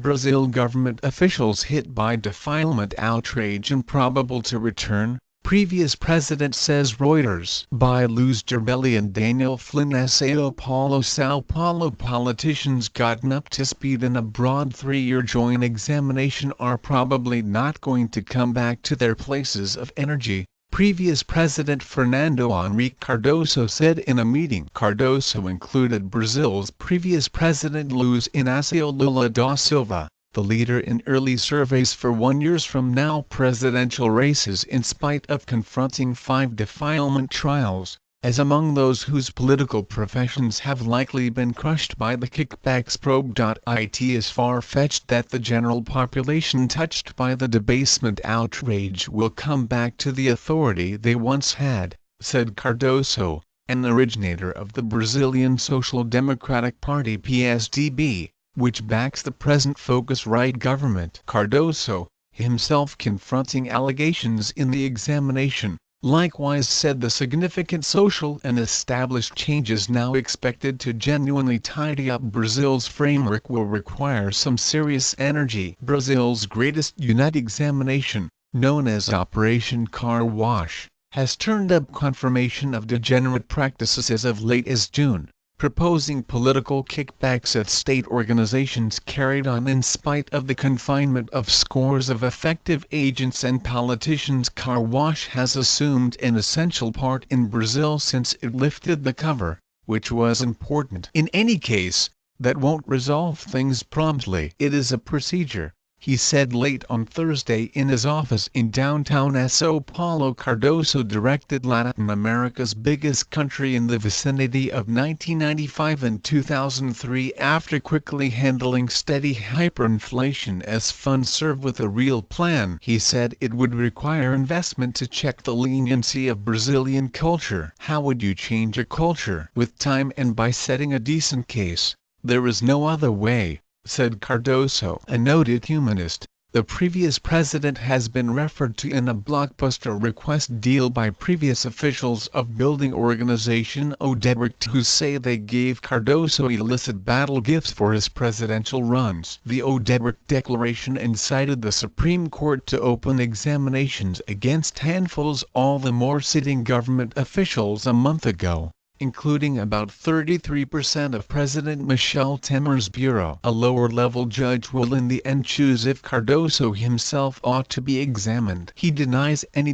Brazil government officials hit by defilement outrage improbable to return, previous president says Reuters. By Luz Gerbelli and Daniel Flynn Sao Paulo politicians gotten up to speed in a broad 3-year joint examination are probably not going to come back to their places of energy, previous President Fernando Henrique Cardoso said in a meeting. Cardoso included Brazil's previous president Luiz Inácio Lula da Silva, the leader in early surveys for 1 year from now presidential races in spite of confronting 5 defilement trials, as among those whose political professions have likely been crushed by the kickbacks probe. It is far-fetched that the general population touched by the debasement outrage will come back to the authority they once had, said Cardoso, an originator of the Brazilian Social Democratic Party PSDB, which backs the present Focus-Right government. Cardoso, himself confronting allegations in the examination, likewise said the significant social and established changes now expected to genuinely tidy up Brazil's framework will require some serious energy. Brazil's greatest unit examination, known as Operation Car Wash, has turned up confirmation of degenerate practices as of late as June, proposing political kickbacks at state organizations carried on in spite of the confinement of scores of effective agents and politicians. Car Wash has assumed an essential part in Brazil since it lifted the cover, which was important. In any case, that won't resolve things promptly. It is a procedure, he said late on Thursday in his office in downtown Sao Paulo. Cardoso directed Latin America's biggest country in the vicinity of 1995 and 2003 after quickly handling steady hyperinflation as funds serve with a real plan. He said it would require investment to check the leniency of Brazilian culture. How would you change a culture? With time and by setting a decent case. There is no other way, said Cardoso. A noted humanist, the previous president has been referred to in a blockbuster request deal by previous officials of building organization Odebrecht, who say they gave Cardoso illicit battle gifts for his presidential runs. The Odebrecht declaration incited the Supreme Court to open examinations against handfuls all the more sitting government officials a month ago, including about 33% of President Michel Temer's bureau. A lower-level judge will in the end choose if Cardoso himself ought to be examined. He denies any